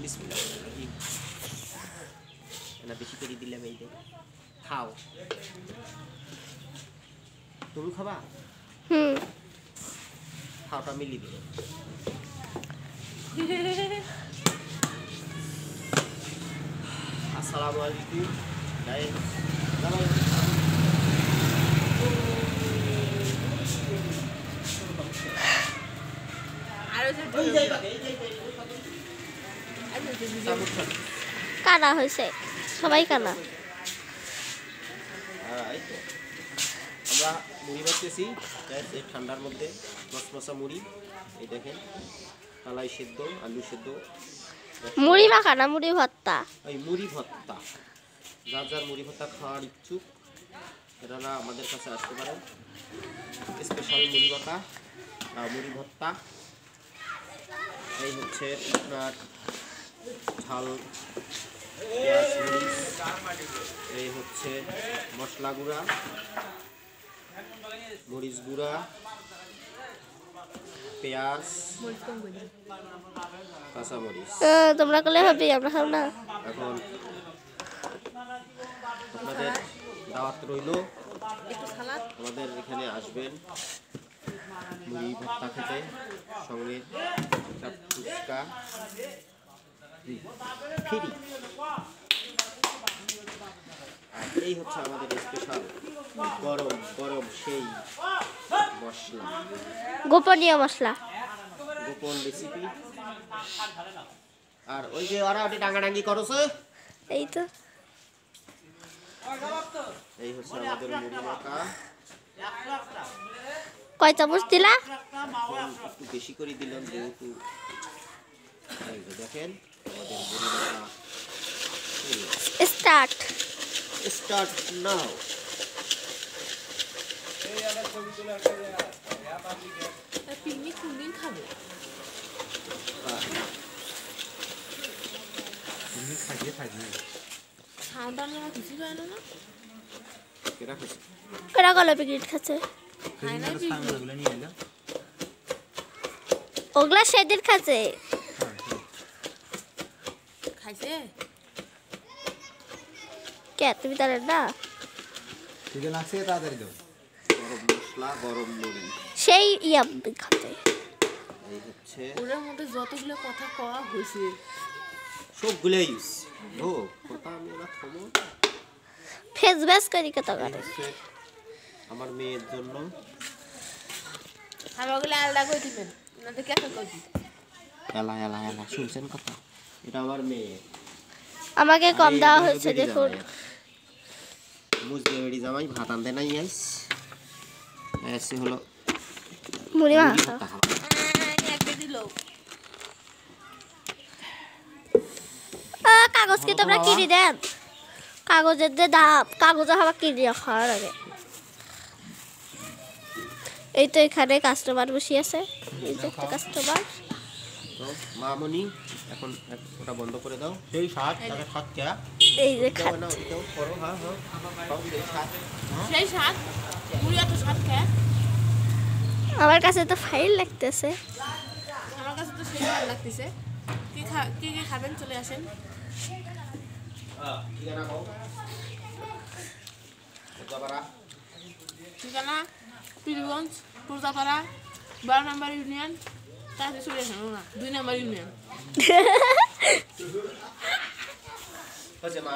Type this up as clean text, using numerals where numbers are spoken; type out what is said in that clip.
বিসমিল্লাহ না বেশি করে দিলাম এই দেখ খাও তুমি খাবা খাওটা মিলি দিলে আসসালামু আলাইকুম গাইস কানা হয়েছে সবাই কানা আমরা মুড়ি ভাজতেছি এই ঠান্ডার মধ্যে মশমশা মুড়ি এই দেখেন কালাই সেদ্ধ আলু সেদ্ধ মুড়ি মাখা না মুড়ি ভর্তা এই মুড়ি ভর্তা যার যার মুড়ি ভর্তা খাওয়ার ইচ্ছুক এরা আমাদের কাছে আসতে পারেন স্পেশাল মুড়ি ভর্তা মুড়ি ভর্তা এই হচ্ছে আপনার ঝাল পেঁয়াজ মরিচ এই হচ্ছে মশলা গুঁড়া মরিচ গুঁড়া পেঁয়াজ কাঁচা মরিচ তোমরা করলে হবে আমরা খাব না এখন আপনাদের দাওয়াত রইল আমাদের এখানে আসবেন মুড়ি ভর্তা খেতে সঙ্গে ফুচকা ফ্রি আর এই হচ্ছে আমাদের স্পেশাল গরম গরম সেই মশলা গোপনীয় মশলা গোপন রেসিপি আর ওই যে ওরা ওটি ডাঙ্গাডাঙ্গি করছে এই তো এই হচ্ছে আমাদের মুড়ি মাখা কয় চামচ দিলা একটু বেশি করে দিলাম যেহেতু দেখেন আমাদের মুড়ি মাখা স্টার্ট নাও পিকনিক কোনদিন খাবে খাওয়া দাওয়া কিছু খায় না কেরা খাচ্ছে কেরা গলে পিকনিক খাচ্ছে ওগুলা সেদিন খাচ্ছে খাইছে কে তুমি জানেন না গরম মশলা গরম মুড়ি সেই ইয়াম খাচ্ছে এই হচ্ছে ওর মধ্যে যতগুলো কথা কওয়া হয়েছে সবগুলোই ও কথা আমি না থামো ফেস ব্যাস করি কত করে আমার মেয়ের জন্য আমাগুলো আলাদা করে দিবেন ওনাদের কেন করে দিবেন এলা এলা এলা শুনছেন কথা এটা আমার মেয়ে আমাকে কম দেওয়া হয়েছে দেখুন মুজবে বেড়ি জামাই ভাত আনতে নাই আইস এসে হলো মুড়ি মাখা একটা দিল কাগজ কি তোমরা কিনে দেন কাগজের যে দাম কাগজে আবার কিনে খাওয়ার আগে এই তো এখানে কাস্টমার বসে আছে এই যে একটা কাস্টমার তো মামনি এখন ওটা বন্ধ করে দাও সেই সাত টাকা সাত কে এই যে দাও না এটাও করো হ্যাঁ হ্যাঁ সেই সাত সেই সাত মুড়ি এত সাত খায় আমার কাছে তো ফাইল লাগতেছে আমার কাছে তো সেই ভালো লাগতেছে কি খাবেন চলে আসেন ঠিকানা কও ঠিকানা পীরগঞ্জ পুরজাপাড়া 12 নম্বর ইউনিয়ন তাতে চলে আসেন না 2 নম্বর ইউনিয়ন হচ্ছে মা